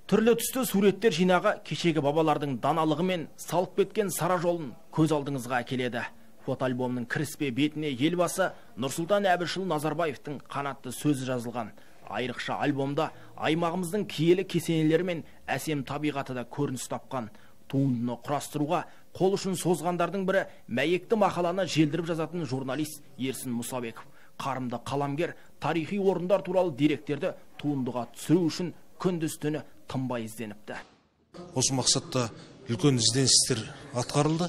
Түрлі түсті суреттер жинағы кешегі бабалардың даналығы мен салып кеткен сара жолын көз алдыңызға әкеледі. Фотоальбомның кіріспе бетіне елбасы Нұрсұлтан Әбішұлы Назарбаевтың қанатты сөзі жазылған. Айрықша альбомда аймағымыздың киелі кесенелері мен әсем табиғаты да көрініс тапқан. Туындыны құрастыруға қол ұшын созғандардың бірі мәйекті мақаланы желдіріп жазатын журналист Ерсін Мұсабеков. Қарымды қаламгер тарихи орындар туралы деректерді туындыға түсіру үшін күндіз-түні тынбай ізденіпті. Осы мақсатта үлкен ізденістер атқарылды.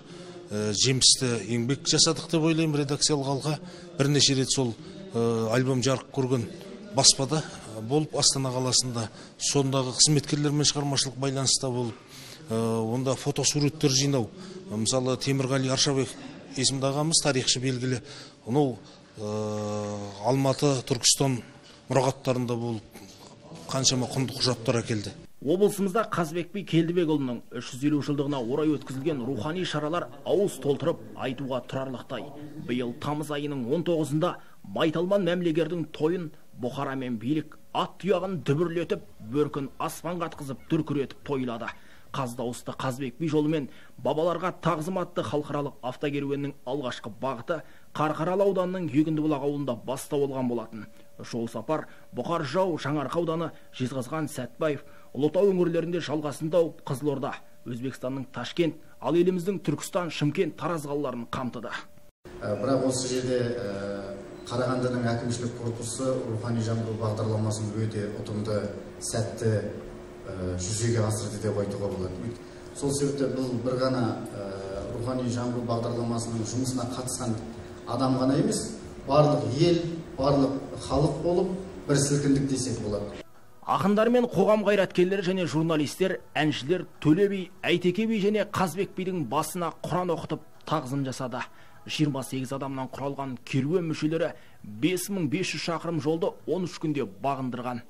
Жемісті еңбек жасадық деп ойлаймын редакциялық алға. Бірнеше рет сол альбом жарық көрген баспада болып, Астана қаласында сондағы қызметкерлермен шығармашылық байланыста болып, онда фотосуреттер жинау. Мысалы, Темірғали Аршабек есімді ағамыз, тарихшы белгілі, Алматы, Түркістан мұрағаттарында болып, қаншама құнды құжаттар әкелді. Облысымызда Қазбек би Келдібекұлының 350 жылдығына орай өткізілген рухани шаралар ауыз толтырып айтуға тұрарлықтай. Биыл тамыз айының 19-ында Байталман мәмлегердің тойын бұқара мен билік ат тұяғын дүбірлетіп, бөркін аспанға атқызып дүркіретіп тойлады. Қаздауысты Қазбек би жолымен бабаларға тағзым атты халықаралық автокеруеннің алғашқы бағыты Қарқаралы ауданының Егіндібұлақ ауылында бастау алған болатын. Жол сапар Бұқар Жырау, Жаңарқа ауданы, Жезқазған, Сәтбаев, Ұлытау өңірлерінде жалғасын тауып, Қызылорда, Өзбекстанның Ташкент, ал еліміздің Түркістан, Шымкент, Тараз қалаларын қамтыды. Бірақ осы жерде Қарағандының әкімшілік корпусы рухани жаңғыру бағдарламасын өте ұтымды, сәтті жүзеге асырды деп айтуға болады. Сол себепті бұл бір ғана рухани жаңғыру бағдарламасының жұмысына қатысқан адам ғана емес, барлық ел, барлық халық болып бір сілкіндік десек болады. Ақындар мен қоғам қайраткерлері және журналистер, әншілер Төле би, Әйтеке би және Қазбек бидің басына Құран оқытып тағзым жасады. 28 адамнан құралған керуен мүшелері 5500 шақырым жолды 13 күнде бағындырған.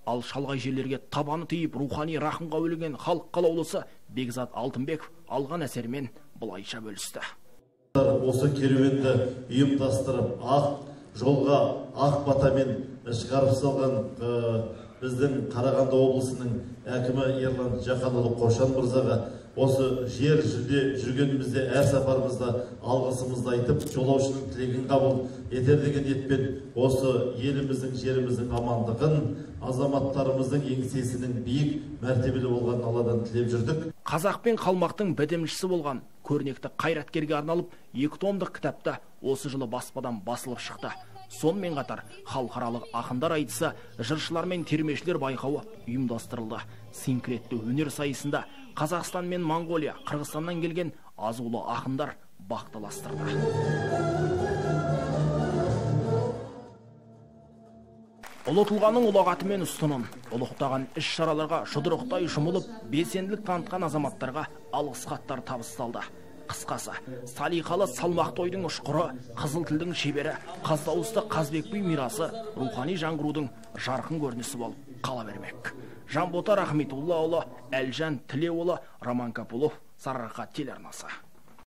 Ал шалғай жерлерге табаны тиіп рухани рахымға өлеген халық қалаулысы Бекзат Алтынбеков алған әсермен былайша бөлісті. Осы керуенді ұйымдастырып, жолға ақ батамен шығарып салған біздің Қарағанды облысының әкімі Ерлан Жақанұлы Қошан мырзаға осы жер жүлде жүргенімізде әр сапарымызда алғысымызды айтып, жолаушының тілегін қабыл етер деген ниетпен осы еліміздің, жеріміздің амандығын, азаматтарымыздың еңсесінің биік мәртебелі болған Алладан тілеп жүрдік. Қазақ пен қалмақтың бітімшісі болған көрнекті қайраткерге арналып 2 томдық кітапта осы жылы баспадан басылып шықты. Сонымен қатар халықаралық ақындар айтысы, жыршылар мен термешілер байқауы ұйымдастырылды. Синкретті өнер сайысында Қазақстан мен Монғолия, Қырғызстаннан келген азулы ақындар бақталастырды. Ұлы тұлғаның ұлағаты мен ұстынын ұлықтаған іс-шараларға жұдырықтай жұмылып, белсенділік танытқан азаматтарға алғыс хаттар табысталды. Қысқасы, салиқалы салмақты ойдың ұшқыры, қызыл тілдің шебері, Қаздауысты Қазбек би мирасы рухани жаңғырудың жарқын көрінісі болып қала бермек. Жанбота Рахметуллаұлы, Әлжан Тілеуұлы, Роман Капулов, Сарыарқа телеарнасы.